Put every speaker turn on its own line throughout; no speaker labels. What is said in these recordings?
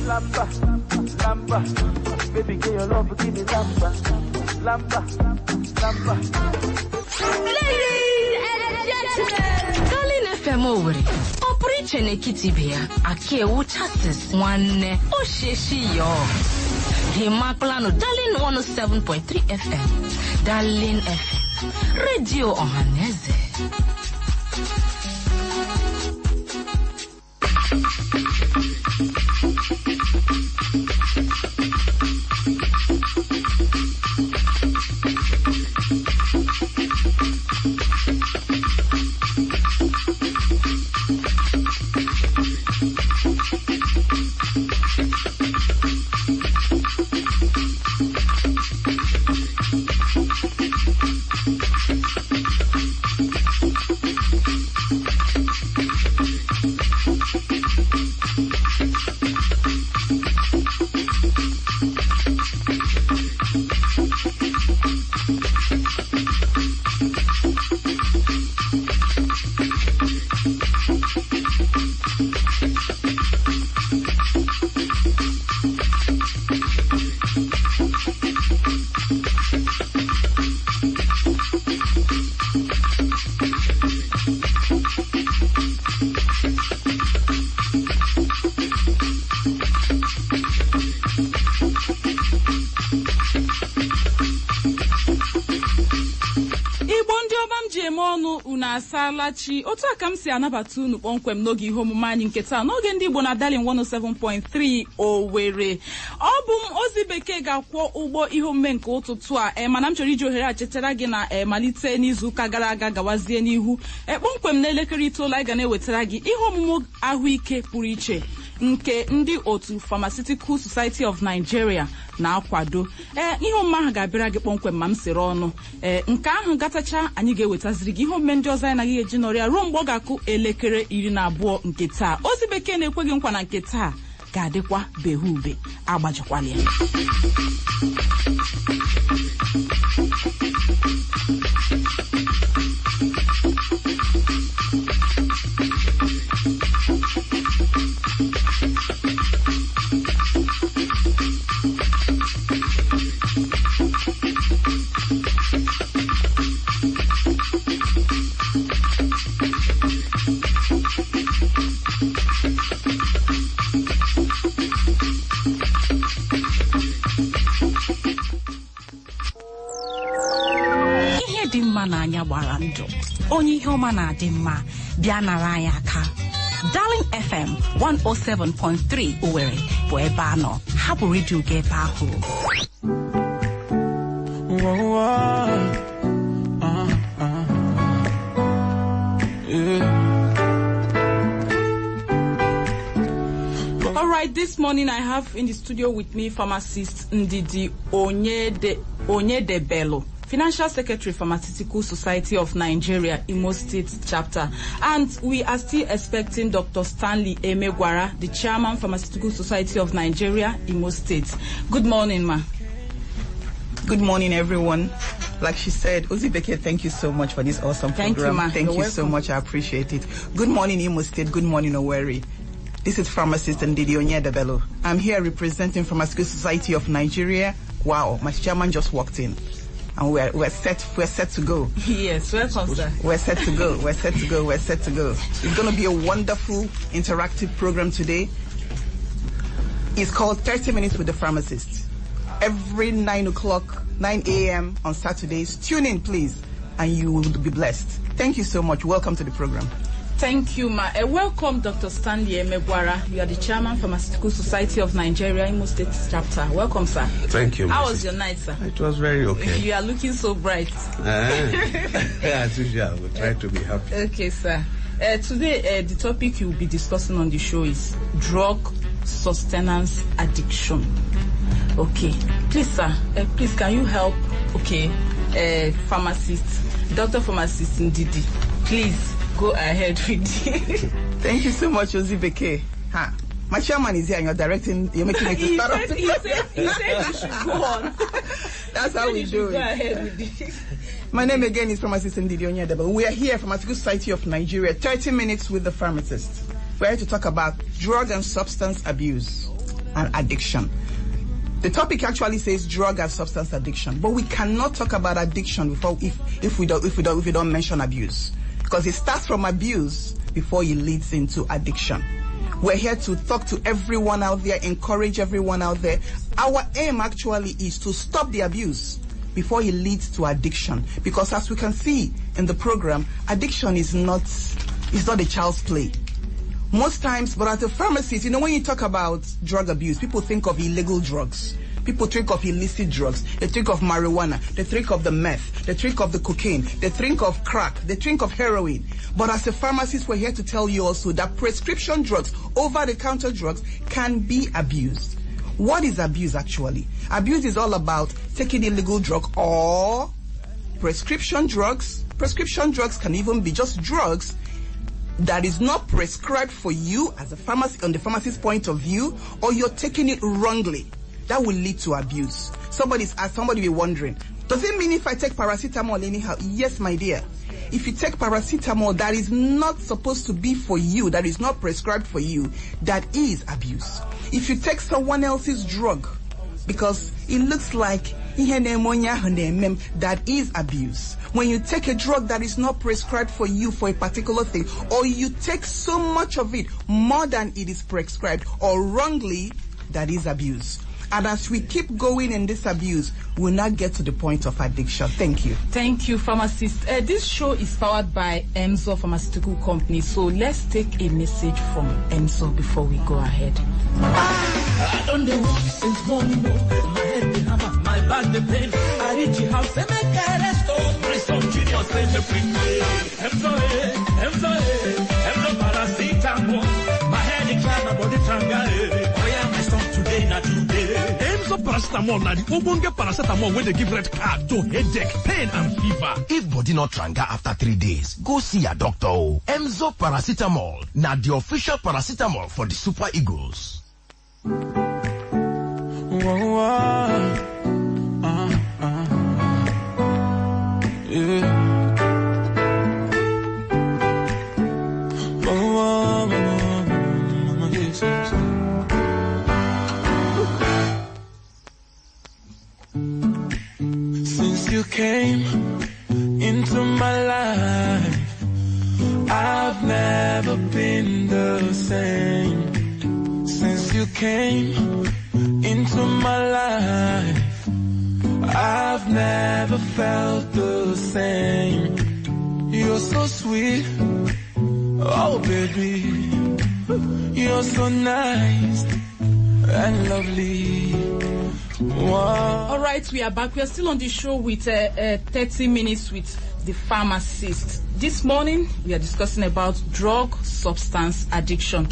Lamba, lamba, baby, get your love, give me lamba, lamba, lamba.
Ladies and gentlemen, Darling FM Oweri, Operiche Nekitibia, Akewu Chassis, One, Osheshi yo. Himaplano, Darling 107.3 FM, Darling FM, Radio Ohaneze.
Salachi otu aka m si anabata unu kpọmkwem n'oge ihe omume anyị nke taa n'oge ndị Igbo na Darling 107.3 Owerri. Ọ bụ m ozi bekee ga-akwọ ụgbọ ihe omume nke ụtụtụ a mana m chọrọ iji ohere a chetara gị na malite n'izu ụka gara aga gawazie n'ihu kpọmkwem na elekere 9 anyị ga na-ewetara gị ihe omume ahụike pụrụ iche nke ndị otu Pharmaceutical Society of Nigeria na-akwado. Ihe omume ahụ ga-abịara gị kpọmkwem ma m siri ọnụ nke ahụ gatacha anyị ga-ewetaziri gị ihe omume ndị ọzọ anyị naghị eji nọrịa ruo mgbe ọ ga-akụ elekere 12 nke taa. Ozi bekee na-ekweghị nkwa na nke taa ga-adịkwa behu ube agbajikwala ya. Gbara ndụ onye ihe ọma na-adị mma bịa nara anyị aka. Darling FM 107.3 Owerri bụ ebe a nọ. Hapụ redio gị ebe ahụ. All right, this morning I have in the studio with me Pharmacist Ndidi Onyedebelo, Financial Secretary, Pharmaceutical Society of Nigeria, Imo State Chapter. And we are still expecting Dr. Stanley Emegwara, the Chairman, Pharmaceutical Society of Nigeria, Imo State. Good morning, ma.
Good morning, everyone. Like she said, Ozibeke, thank you so much for this awesome program.
Thank you, ma.
Thank you so much. I appreciate it. Good morning, Imo State. Good morning, Owerri. This is Pharmacist Ndidi Onyedebelo. I'm here representing Pharmaceutical Society of Nigeria. Wow, my chairman just walked in. And we're set to go.
Yes, welcome, sir.
We're set to go. We're set to go. We're set to go. It's going to be a wonderful interactive program today. It's called 30 Minutes with the Pharmacist. Every 9 a.m. on Saturdays. Tune in, please, and you will be blessed. Thank you so much. Welcome to the program.
Thank you, ma. Welcome, Dr. Stanley Emegwara. You are the Chairman, Pharmaceutical Society of Nigeria, Imo State Chapter. Welcome, sir.
Thank you.
How was your night, sir?
It was very okay.
You are looking so bright.
As usual, we try to be happy.
Okay, sir. Today, the topic you will be discussing on the show is drug sustenance addiction. Okay. Please, sir, please, can you help? Okay. Dr. Pharmacist Ndidi, please. Go ahead with it.
Thank you so much, Ozibeke. My chairman is here and you're making me to start off.
He said you should go on.
That's how we do it.
Go ahead with this.
My name again is Pharmacist Ndidi Onyedebelo. We are here from Pharmaceutical Society of Nigeria, 30 minutes with the pharmacist. We're here to talk about drug and substance abuse and addiction. The topic actually says drug and substance addiction, but we cannot talk about addiction if we don't mention abuse, because it starts from abuse before it leads into addiction. We're here to talk to everyone out there, encourage everyone out there. Our aim actually is to stop the abuse before it leads to addiction, because as we can see in the program, addiction is not a child's play. Most times, but as a pharmacist, when you talk about drug abuse, people think of illegal drugs. People think of illicit drugs. They think of marijuana. They think of the meth. They think of the cocaine. They think of crack. They think of heroin. But as a pharmacist, we're here to tell you also that prescription drugs, over-the-counter drugs, can be abused. What is abuse actually? Abuse is all about taking illegal drug or prescription drugs. Prescription drugs can even be just drugs that is not prescribed for you as a pharmacist, on the pharmacist's point of view, or you're taking it wrongly. That will lead to abuse. Somebody will be wondering, does it mean if I take paracetamol anyhow? Yes, my dear. If you take paracetamol that is not supposed to be for you, that is not prescribed for you, that is abuse. If you take someone else's drug because it looks like that is abuse. When you take a drug that is not prescribed for you for a particular thing, or you take so much of it more than it is prescribed or wrongly, that is abuse. And as we keep going in this abuse, we'll not get to the point of addiction. Thank you.
Thank you, pharmacist. This show is powered by Emzor Pharmaceutical Company. So let's take a message from Emzor before we go ahead.
I don't know since morning, my head the hammer, my back the pain. I reach your house and make a rest. Bring some genius in the free. Emzor paracetamol. My head the climb, my body tranga. Oh yeah, my son today, not today.
Emzor paracetamol na the obonge paracetamol when they give red card to headache, pain and fever.
If body not tranga after 3 days, go see a doctor. Emzor paracetamol na the official paracetamol for the Super Eagles.
Since you came into my life, I've never been the same. Since you came into my life, I've never felt the same. You're so sweet, oh baby. You're so nice and lovely. Wow.
All right, we are back. We are still on the show with 30 minutes with the pharmacist. This morning, we are discussing about drug substance addiction.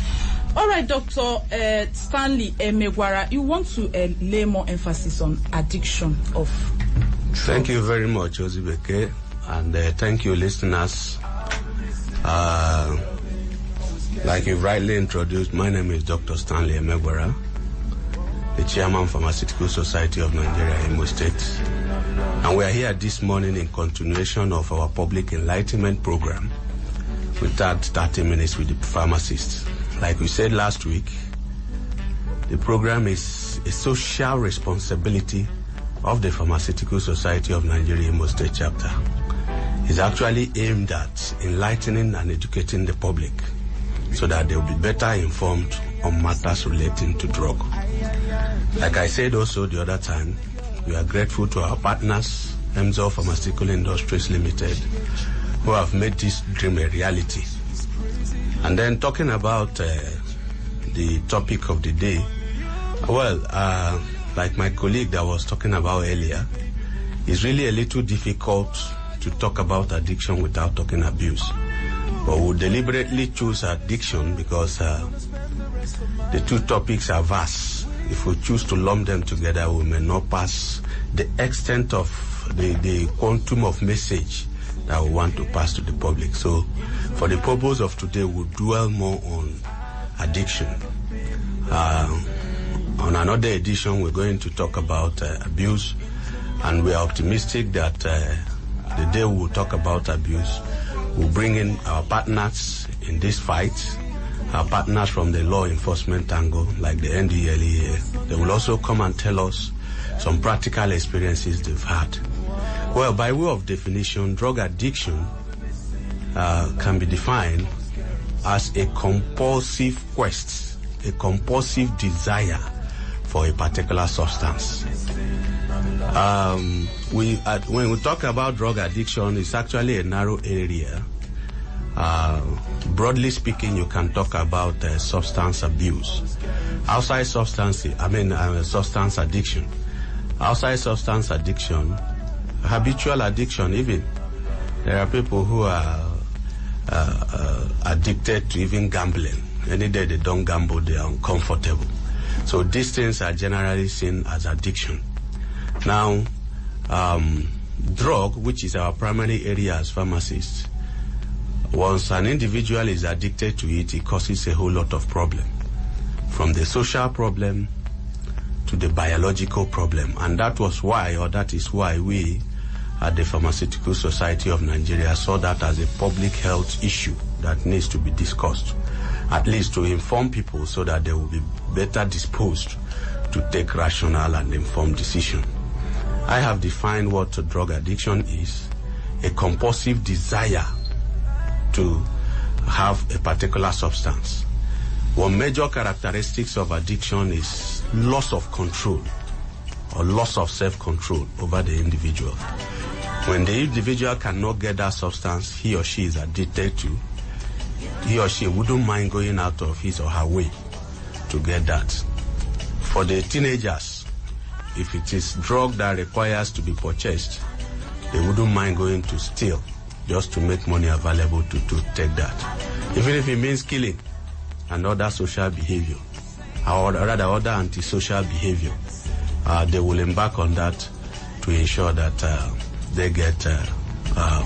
All right, Dr. Stanley Emegwara, you want to lay more emphasis on addiction of drugs.
Thank you very much, Ozibeke, and thank you, listeners. Like you rightly introduced, my name is Dr. Stanley Emegwara, the Chairman Pharmaceutical Society of Nigeria, Imo State. And we are here this morning in continuation of our public enlightenment program with that 30 minutes with the pharmacist. Like we said last week, the program is a social responsibility of the Pharmaceutical Society of Nigeria, Imo State Chapter. It's actually aimed at enlightening and educating the public so that they will be better informed on matters relating to drug. Like I said also the other time, we are grateful to our partners, Emzor Pharmaceutical Industries Limited, who have made this dream a reality. And then talking about the topic of the day, well, like my colleague that was talking about earlier, it's really a little difficult to talk about addiction without talking abuse. But we'll deliberately choose addiction because the two topics are vast. If we choose to lump them together, we may not pass the extent of the quantum of message that we want to pass to the public. So for the purpose of today, we'll dwell more on addiction. On another edition, we're going to talk about abuse, and we are optimistic that the day we'll talk about abuse, we'll bring in our partners in this fight, partners from the law enforcement angle, like the NDLEA. They will also come and tell us some practical experiences they've had. Well, by way of definition, drug addiction can be defined as a compulsive quest, a compulsive desire for a particular substance. When we talk about drug addiction, it's actually a narrow area. Broadly speaking, you can talk about substance abuse. Outside substance addiction. Outside substance addiction, habitual addiction even. There are people who are addicted to even gambling. Any day they don't gamble, they are uncomfortable. So these things are generally seen as addiction. Now, drug, which is our primary area as pharmacists, once an individual is addicted to it, it causes a whole lot of problem. From the social problem to the biological problem. And that is why we at the Pharmaceutical Society of Nigeria saw that as a public health issue that needs to be discussed, at least to inform people so that they will be better disposed to take rational and informed decisions. I have defined what drug addiction is: a compulsive desire to have a particular substance. One major characteristics of addiction is loss of control or loss of self-control over the individual. When the individual cannot get that substance he or she is addicted to, he or she wouldn't mind going out of his or her way to get that. For the teenagers, if it is drug that requires to be purchased, they wouldn't mind going to steal just to make money available to take that. Even if it means killing and other social behavior, or rather other antisocial behavior, they will embark on that to ensure that they get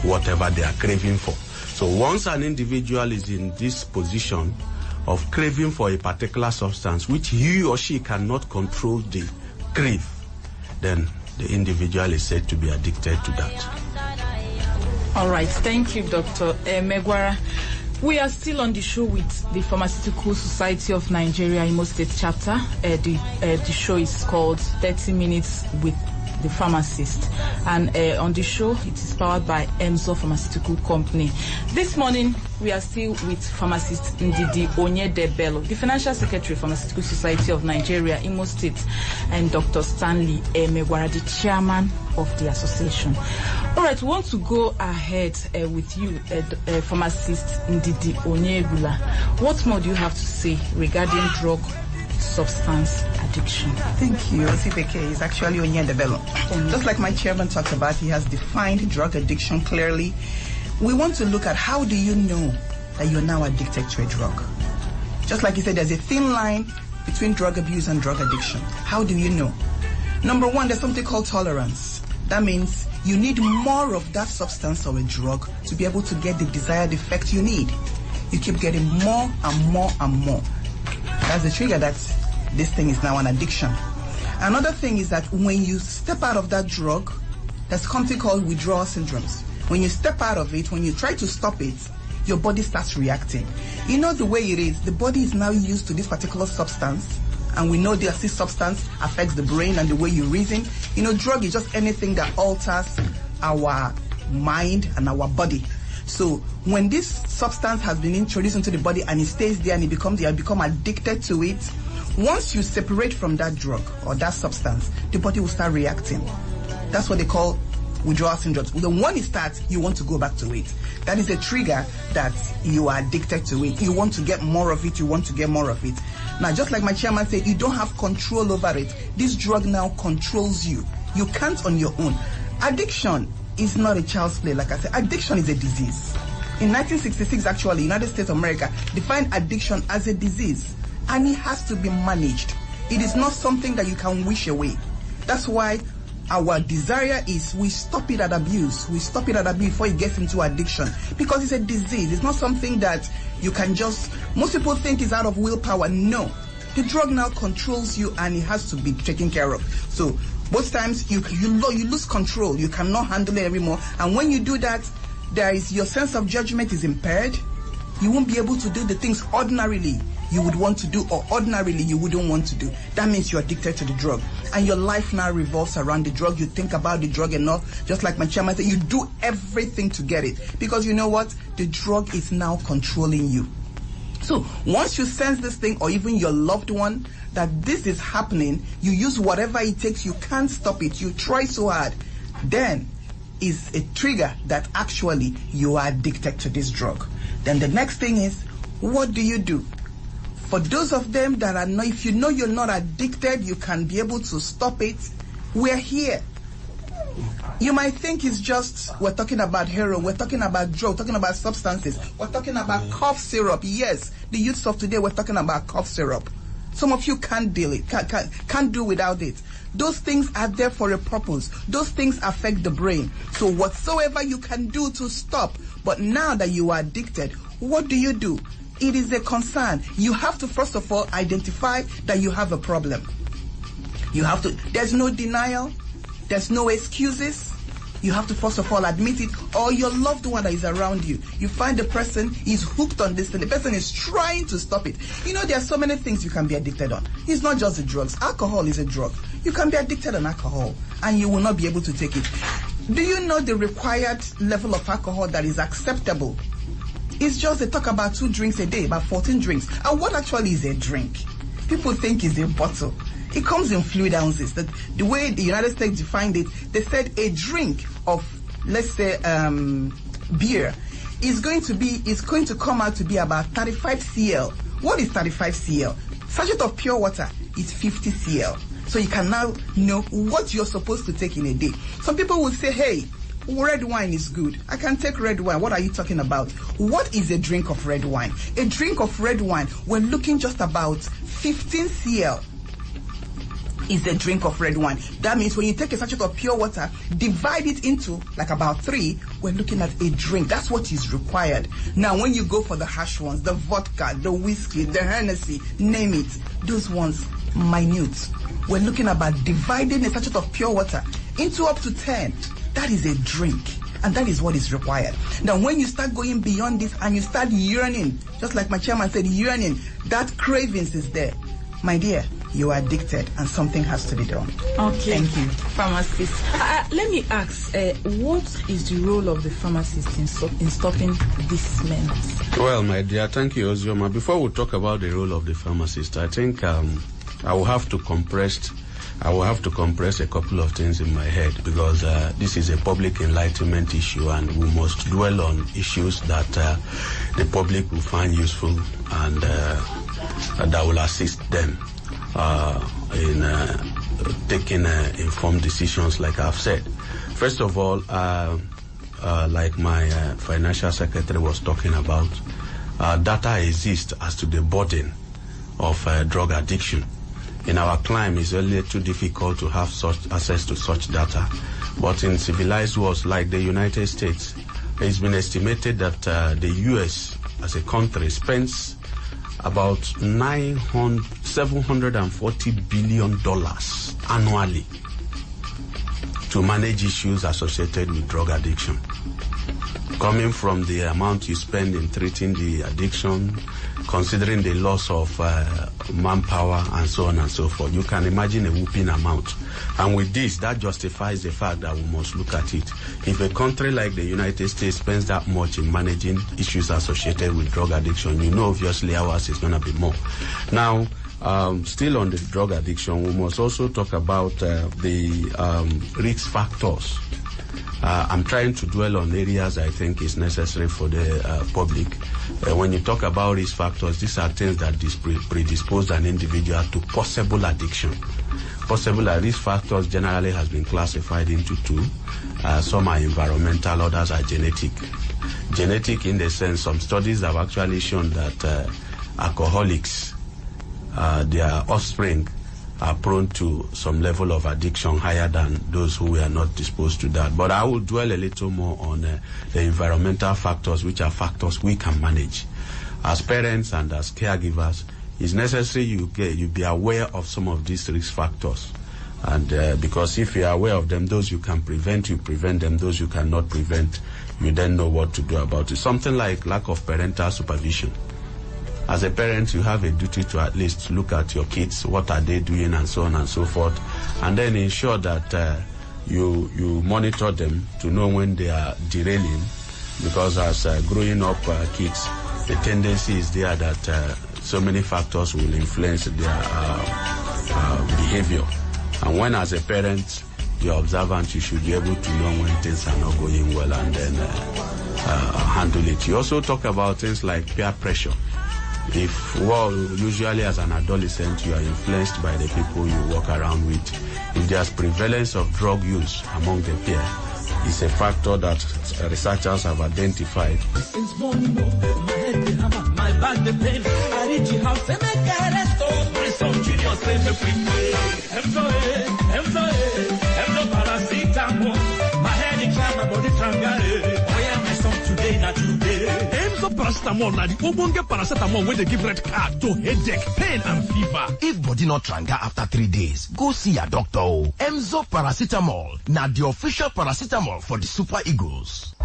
whatever they are craving for. So once an individual is in this position of craving for a particular substance which he or she cannot control the crave, then the individual is said to be addicted to that.
All right, thank you, Dr. Megwara. We are still on the show with the Pharmaceutical Society of Nigeria Imo State Chapter. The show is called 30 Minutes with the Pharmacist, and on the show it is powered by Emzor Pharmaceutical Company. This morning we are still with Pharmacist Ndidi Onyedebelo, the Financial Secretary of Pharmaceutical Society of Nigeria Imo State, and Dr. Stanley Emegwara, the Chairman of the association. All right, we want to go ahead with you, Pharmacist Ndidi Onyedebelo. What more do you have to say regarding drug substance addiction?
Thank you. CPK is actually Onyedebelo. Just like my chairman talked about, he has defined drug addiction clearly. We want to look at how do you know that you're now addicted to a drug? Just like he said, there's a thin line between drug abuse and drug addiction. How do you know? Number one, there's something called tolerance. That means you need more of that substance or a drug to be able to get the desired effect you need. You keep getting more and more and more. That's the trigger that this thing is now an addiction. Another thing is that when you step out of that drug, there's something called withdrawal syndromes. When you step out of it, when you try to stop it, your body starts reacting. You know the way it is. The body is now used to this particular substance, and we know this substance affects the brain and the way you reason. You know, drug is just anything that alters our mind and our body. So when this substance has been introduced into the body and it stays there and you become addicted to it, once you separate from that drug or that substance, the body will start reacting. That's what they call withdrawal syndromes. Then when it starts, you want to go back to it. That is a trigger that you are addicted to it. You want to get more of it. You want to get more of it. Now, just like my chairman said, you don't have control over it. This drug now controls you. You can't on your own. Addiction is not a child's play. Like I said, addiction is a disease. In 1966, actually, United States of America defined addiction as a disease, and it has to be managed. It is not something that you can wish away. That's why our desire is we stop it at abuse. We stop it at abuse before it gets into addiction, because it's a disease. It's not something that you can just, most people think is out of willpower. No, the drug now controls you and it has to be taken care of. So both times you lose control. You cannot handle it anymore. And when you do that, there is your sense of judgment is impaired. You won't be able to do the things ordinarily you would want to do or ordinarily you wouldn't want to do. That means you're addicted to the drug. And your life now revolves around the drug. You think about the drug enough. Just like my chairman said, you do everything to get it. Because you know what? The drug is now controlling you. So once you sense this thing, or even your loved one, that this is happening, you use whatever it takes, you can't stop it, you try so hard, then is a trigger that actually you are addicted to this drug. Then the next thing is, what do you do? For those of them that are not, if you know you're not addicted, you can be able to stop it, we're here. You might think it's just, we're talking about heroin, we're talking about drugs, talking about substances, we're talking about cough syrup. Yes, the youths of today, we're talking about cough syrup. Some of you can't deal it, can't do without it. Those things are there for a purpose. Those things affect the brain. So whatsoever you can do to stop, but now that you are addicted, what do? It is a concern. You have to first of all identify that you have a problem. You have to, there's no denial, there's no excuses. You have to first of all admit it, or your loved one that is around you. You find the person is hooked on this thing. The person is trying to stop it. You know, there are so many things you can be addicted on. It's not just the drugs. Alcohol is a drug. You can be addicted on alcohol and you will not be able to take it. Do you know the required level of alcohol that is acceptable? It's just they talk about 2 drinks a day, about 14 drinks. And what actually is a drink? People think it's a bottle. It comes in fluid ounces. The way the United States defined it, they said a drink of, let's say, beer is going to come out to be about 35 cl. What is 35 cl? Sachet of pure water is 50 cl. So you can now know what you're supposed to take in a day. Some people will say, hey, red wine is good. I can take red wine. What are you talking about? What is a drink of red wine? A drink of red wine, we're looking just about 15 cl. Is a drink of red wine. That means when you take a sachet of pure water, divide it into like about 3, we're looking at a drink. That's what is required. Now, when you go for the harsh ones, the vodka, the whiskey, the Hennessy, name it, those ones, minute. We're looking about dividing a sachet of pure water into up to 10. That is a drink. And that is what is required. Now, when you start going beyond this and you start yearning, just like my chairman said, yearning, that cravings is there. My dear, you are addicted and something has to be done.
Okay.
Thank you.
Pharmacist. Let me ask, what is the role of the pharmacist in stopping this menace?
Well, my dear, thank you, Ozioma. Before we talk about the role of the pharmacist, I think I will have to compress a couple of things in my head, because this is a public enlightenment issue and we must dwell on issues that the public will find useful and that will assist them in taking informed decisions, like I've said. First of all, like my financial secretary was talking about, data exists as to the burden of drug addiction. In our climate, it's really too difficult to have such access to such data. But in civilized worlds like the United States, it's been estimated that the U.S. as a country spends about $740 billion annually to manage issues associated with drug addiction. Coming from the amount you spend in treating the addiction, considering the loss of manpower and so on and so forth, you can imagine a whooping amount. And with this, that justifies the fact that we must look at it. If a country like the United States spends that much in managing issues associated with drug addiction, you know obviously ours is going to be more. Now, still on the drug addiction, we must also talk about the risk factors. I'm trying to dwell on areas I think is necessary for the public. When you talk about risk factors, these are things that predispose an individual to possible addiction. Possible risk factors generally has been classified into 2. Some are environmental, others are genetic. Genetic in the sense, some studies have actually shown that alcoholics, their offspring, are prone to some level of addiction higher than those who were not disposed to that. But I will dwell a little more on the environmental factors, which are factors we can manage. As parents and as caregivers, it's necessary you be aware of some of these risk factors. And because if you are aware of them, those you can prevent, you prevent them. Those you cannot prevent, you then know what to do about it. Something like lack of parental supervision. As a parent, you have a duty to at least look at your kids, what are they doing, and so on and so forth, and then ensure that you monitor them to know when they are derailing, because as growing up kids, the tendency is there that so many factors will influence their behavior. And when as a parent, you're observant, you should be able to know when things are not going well and then handle it. You also talk about things like peer pressure. Usually as an adolescent, you are influenced by the people you walk around with. If there's prevalence of drug use among the peer, it's a factor that researchers have identified.
Emzor paracetamol na the ogbonge paracetamol wey dey give red card to headache, pain and fever.
If body not tranga after 3 days, go see your doctor. Emzor paracetamol na the official paracetamol for the Super Eagles.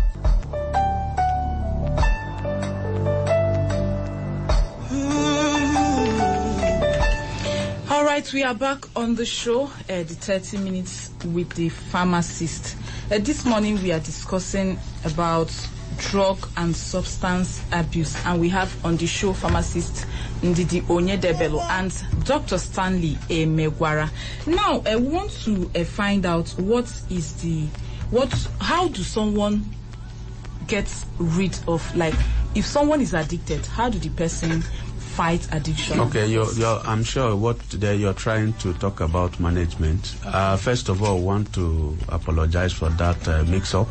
All right, we are back on the show, the 30 minutes with the pharmacist. This morning we are discussing about drug and substance abuse, and we have on the show pharmacist Ndidi Onyedebelo and Dr. Stanley Emegwara. Now, I want to find out how do someone get rid of, like, if someone is addicted, how do the person fight addiction?
Okay, I'm sure what you're trying to talk about management. First of all, I want to apologize for that mix-up.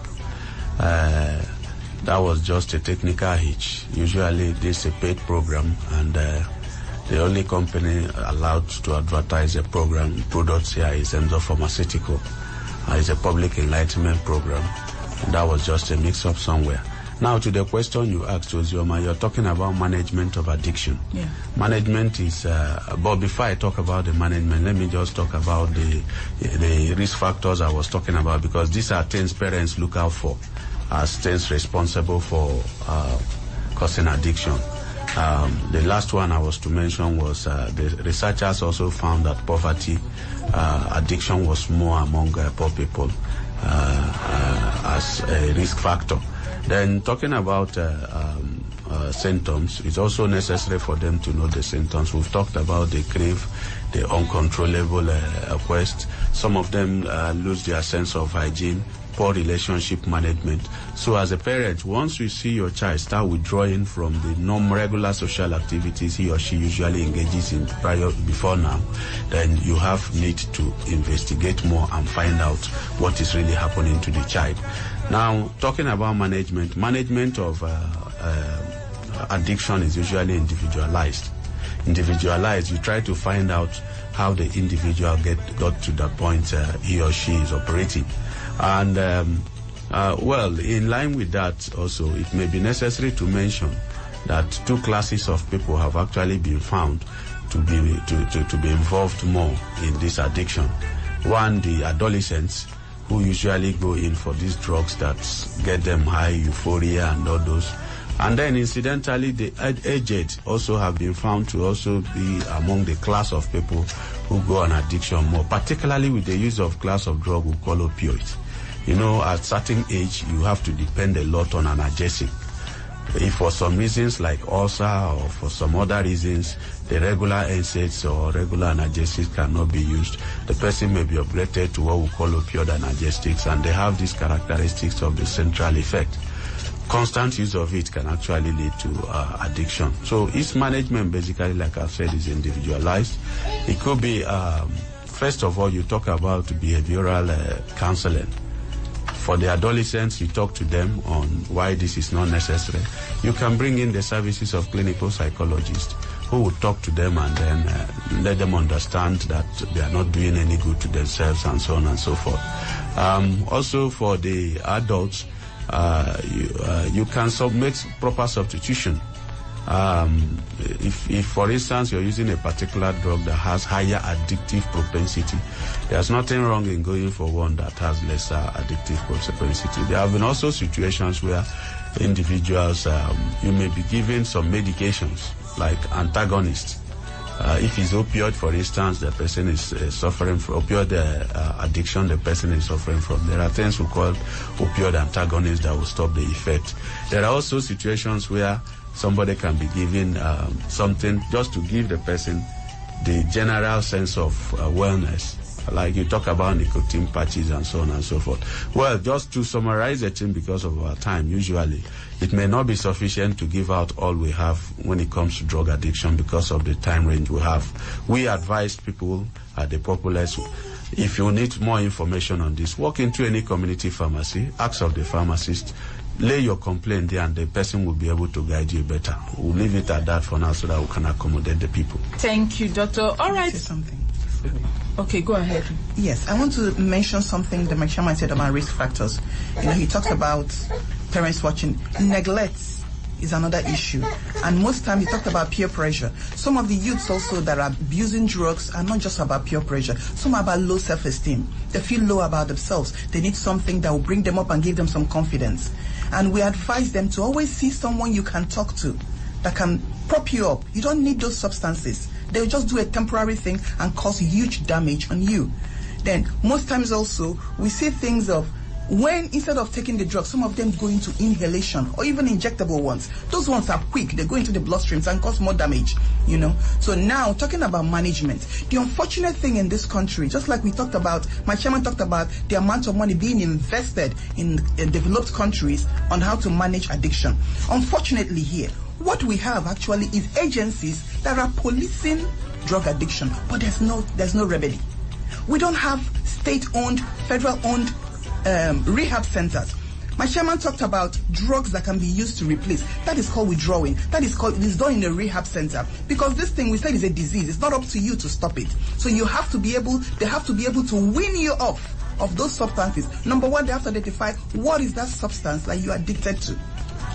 That was just a technical hitch. Usually this is a paid program, and the only company allowed to advertise a products here is Emzor Pharmaceutical. It's a public enlightenment program. That was just a mix-up somewhere. Now to the question you asked, Ozioma, you're talking about management of addiction.
Yeah.
Management is, but before I talk about the management, let me just talk about the risk factors I was talking about, because these are things parents look out for as things responsible for causing addiction. The last one I was to mention was the researchers also found that poverty, addiction was more among poor people as a risk factor. Then talking about symptoms, it's also necessary for them to know the symptoms. We've talked about the crave, the uncontrollable quest. Some of them lose their sense of hygiene, poor relationship management. So as a parent, once you see your child start withdrawing from the regular social activities he or she usually engages in before now, then you have need to investigate more and find out what is really happening to the child. Now, talking about management of addiction is usually individualized. You try to find out how the individual got to the point he or she is operating. And, in line with that also, it may be necessary to mention that two classes of people have actually been found to be involved more in this addiction. One, the adolescents, who usually go in for these drugs that get them high, euphoria and all those. And then incidentally, the aged also have been found to also be among the class of people who go on addiction more, particularly with the use of class of drug we call opioids. You know, at certain age, you have to depend a lot on analgesic. If for some reasons like ulcer or for some other reasons, the regular NSAIDs or regular analgesics cannot be used, the person may be upgraded to what we call opioid analgesics, and they have these characteristics of the central effect. Constant use of it can actually lead to addiction. So its management, basically, like I said, is individualized. It could be, first of all, you talk about behavioral counseling. For the adolescents, you talk to them on why this is not necessary. You can bring in the services of clinical psychologists who will talk to them and then let them understand that they are not doing any good to themselves and so on and so forth. Also for the adults, you can make proper substitution If for instance you're using a particular drug that has higher addictive propensity, there's nothing wrong in going for one that has lesser addictive propensity. There have been also situations where individuals, you may be given some medications like antagonists. If it's opioid, for instance, the person is suffering from opioid addiction, the person is suffering from. There are things we call opioid antagonists that will stop the effect. There are also situations where somebody can be given something just to give the person the general sense of wellness. Like you talk about nicotine patches and so on and so forth. Well, just to summarize the thing because of our time, usually it may not be sufficient to give out all we have when it comes to drug addiction because of the time range we have. We advise people at the populace, if you need more information on this, walk into any community pharmacy, ask of the pharmacist, lay your complaint there, and the person will be able to guide you better. We'll leave it at that for now so that we can accommodate the people.
Thank you, Doctor. All right.
Something.
Okay, go ahead.
Yes, I want to mention something that my chairman said about risk factors. He talked about parents watching. Neglect is another issue. And most times he talked about peer pressure. Some of the youths also that are abusing drugs are not just about peer pressure. Some are about low self-esteem. They feel low about themselves. They need something that will bring them up and give them some confidence. And we advise them to always see someone you can talk to that can prop you up. You don't need those substances. They'll just do a temporary thing and cause huge damage on you. Then most times also we see things of when instead of taking the drug, some of them go into inhalation or even injectable ones. Those ones are quick. They go into the bloodstreams and cause more damage, So now talking about management, the unfortunate thing in this country, just like we talked about, my chairman talked about the amount of money being invested in developed countries on how to manage addiction. Unfortunately here, what we have actually is agencies that are policing drug addiction, but there's no remedy. We don't have state-owned, federal-owned rehab centers. My chairman talked about drugs that can be used to replace. That is called withdrawing. It is done in a rehab center. Because this thing we said is a disease. It's not up to you to stop it. So they have to be able to wean you off of those substances. Number one, they have to identify what is that substance that you are addicted to.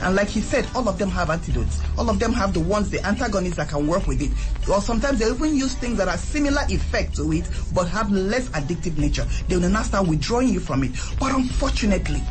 And like he said, all of them have antidotes. All of them have the antagonists that can work with it. Or sometimes they even use things that are similar effect to it, but have less addictive nature. They will not start withdrawing you from it. But unfortunately,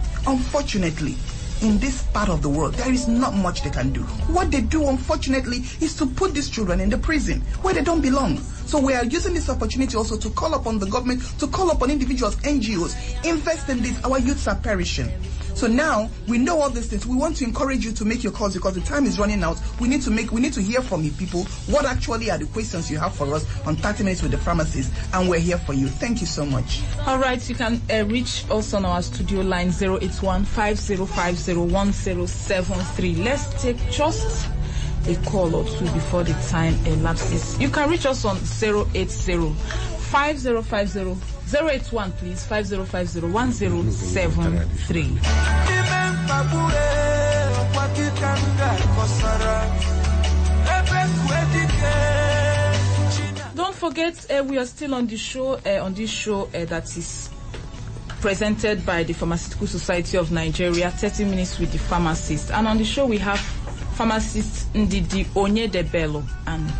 in this part of the world, there is not much they can do. What they do, unfortunately, is to put these children in the prison where they don't belong. So we are using this opportunity also to call upon the government, to call upon individuals, NGOs, invest in this. Our youths are perishing. So now we know all these things. We want to encourage you to make your calls because the time is running out. We need to hear from you people. What actually are the questions you have for us on 30 Minutes with the Pharmacist, and we're here for you. Thank you so much.
All right, you can reach us on our studio line 081-5050-1073. Let's take just a call or two before the time elapses. You can reach us on 080-5050. 081, please, 5050-1073. Don't forget, we are still on the show, that is presented by the Pharmaceutical Society of Nigeria, 30 Minutes with the Pharmacist. And on the show, we have Pharmacist Ndidi Onyedebelo and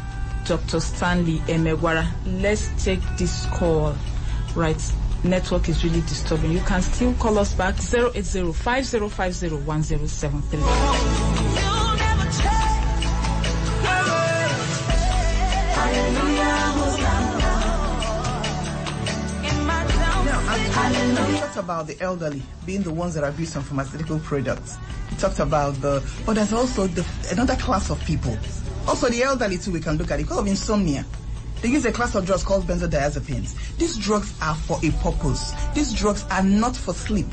Dr. Stanley Emegwara. Let's take this call. Right, network is really disturbing. You can still call us back 080-5050-1073.
He talked about the elderly being the ones that abuse some pharmaceutical products. He talked about but there's also another class of people. Also the elderly too, we can look at it because of insomnia. They use a class of drugs called benzodiazepines. These drugs are for a purpose. These drugs are not for sleep.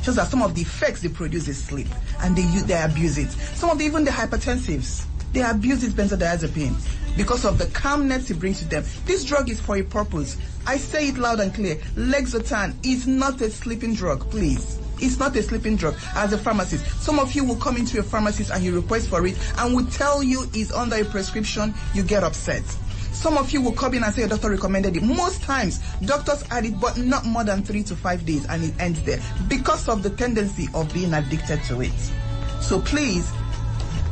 Just that some of the effects they produce is sleep, and they abuse it. Some of even the hypertensives, they abuse this benzodiazepine because of the calmness it brings to them. This drug is for a purpose. I say it loud and clear. Lexotan is not a sleeping drug, please. It's not a sleeping drug. As a pharmacist, some of you will come into a pharmacist and you request for it and will tell you it's under a prescription. You get upset. Some of you will come in and say your doctor recommended it. Most times, doctors add it, but not more than 3 to 5 days, and it ends there because of the tendency of being addicted to it. So please,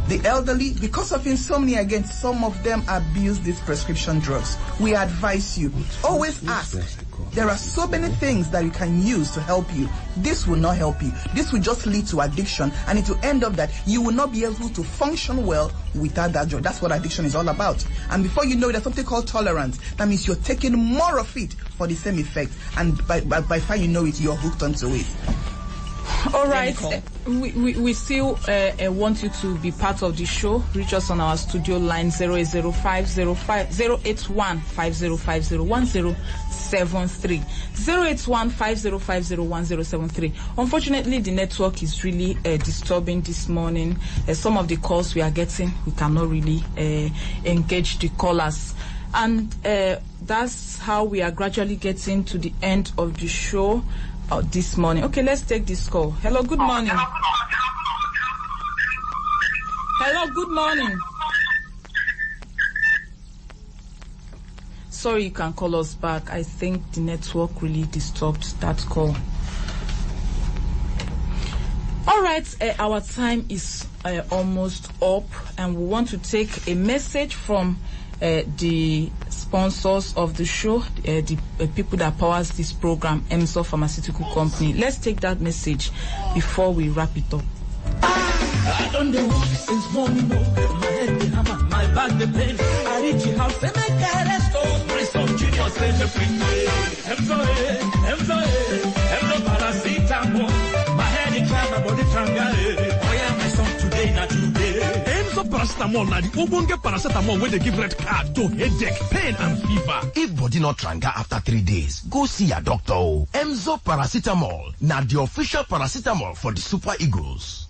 The elderly, because of insomnia, again, some of them abuse these prescription drugs. We advise you, always ask. There are so many things that you can use to help you. This will not help you. This will just lead to addiction, and it will end up that you will not be able to function well without that drug. That's what addiction is all about. And before you know it, there's something called tolerance. That means you're taking more of it for the same effect, and by the time you know it, you're hooked onto it.
All right, we still want you to be part of the show. Reach us on our studio line 0805050501073 08150501073. Unfortunately, the network is really disturbing this morning. Some of the calls we are getting, we cannot really engage the callers, and that's how we are gradually getting to the end of the show this morning. Okay, let's take this call. Hello, good morning. Hello, good morning. Sorry, you can call us back. I think the network really disturbed that call. All right, our time is almost up, and we want to take a message from the sponsors of the show, the people that powers this program, Emzor Pharmaceutical Company. Let's take that message before we wrap it up.
I don't know since morning, my head the hammer, my back the pain. I reach the house and I can't stop. Bring some genius in the free. Emzor paracetamol. My head in climb, my body tranga. Oh yeah, my son today, not today.
Emzor paracetamol na the ogbonge paracetamol where they give red card to headache, pain and fever.
If body not tranga after 3 days, go see a doctor. Emzor paracetamol na the official paracetamol for the Super Eagles.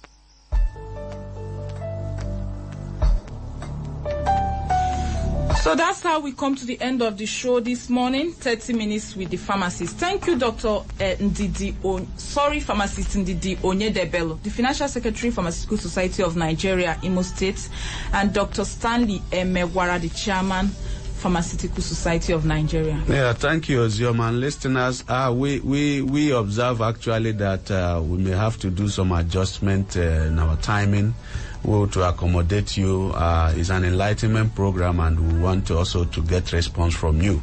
So that's how we come to the end of the show this morning. 30 minutes with the pharmacist. Thank you, Dr. Pharmacist Ndidi Onyedebelo, the Financial Secretary, Pharmaceutical Society of Nigeria, Imo State, and Dr. Stanley Emegwara, the Chairman, Pharmaceutical Society of Nigeria.
Yeah, thank you, Ozioman. Listeners, we observe actually that we may have to do some adjustment in our timing. To accommodate you is an enlightenment program, and we want to also to get response from you.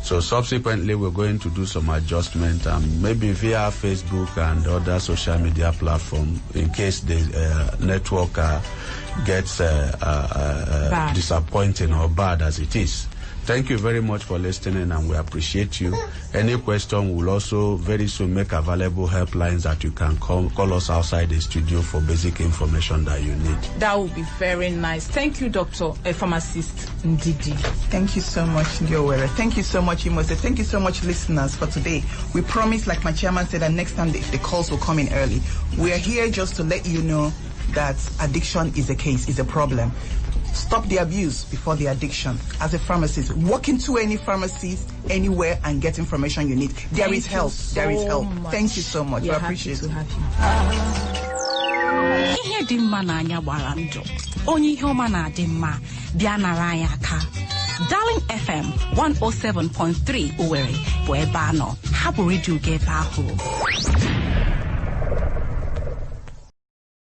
So subsequently, we're going to do some adjustment, maybe via Facebook and other social media platform, in case the network gets disappointing or bad as it is. Thank you very much for listening, and we appreciate you. Any question, we'll also very soon make available helplines that you can call us outside the studio for basic information that you need.
That would be very nice. Thank you, Dr. Pharmacist Ndidi.
Thank you so much, Ndiowere. Thank you so much, Imo State. Thank you so much, listeners, for today. We promise, like my chairman said, that next time the calls will come in early. We are here just to let you know that addiction is a case, is a problem. Stop the abuse before the addiction. As a pharmacist, walk into any pharmacist anywhere and get information you need. There is help. There is help. Thank you so much. We appreciate it.
Ihe dị mma n'anya gbara ndụ. Onye ihe ọma na-adị mma bịa nara anyị aka. Darling FM 107.3 Owerri bụ ebe anọ. Ha bụ redio gị ebe ahụ.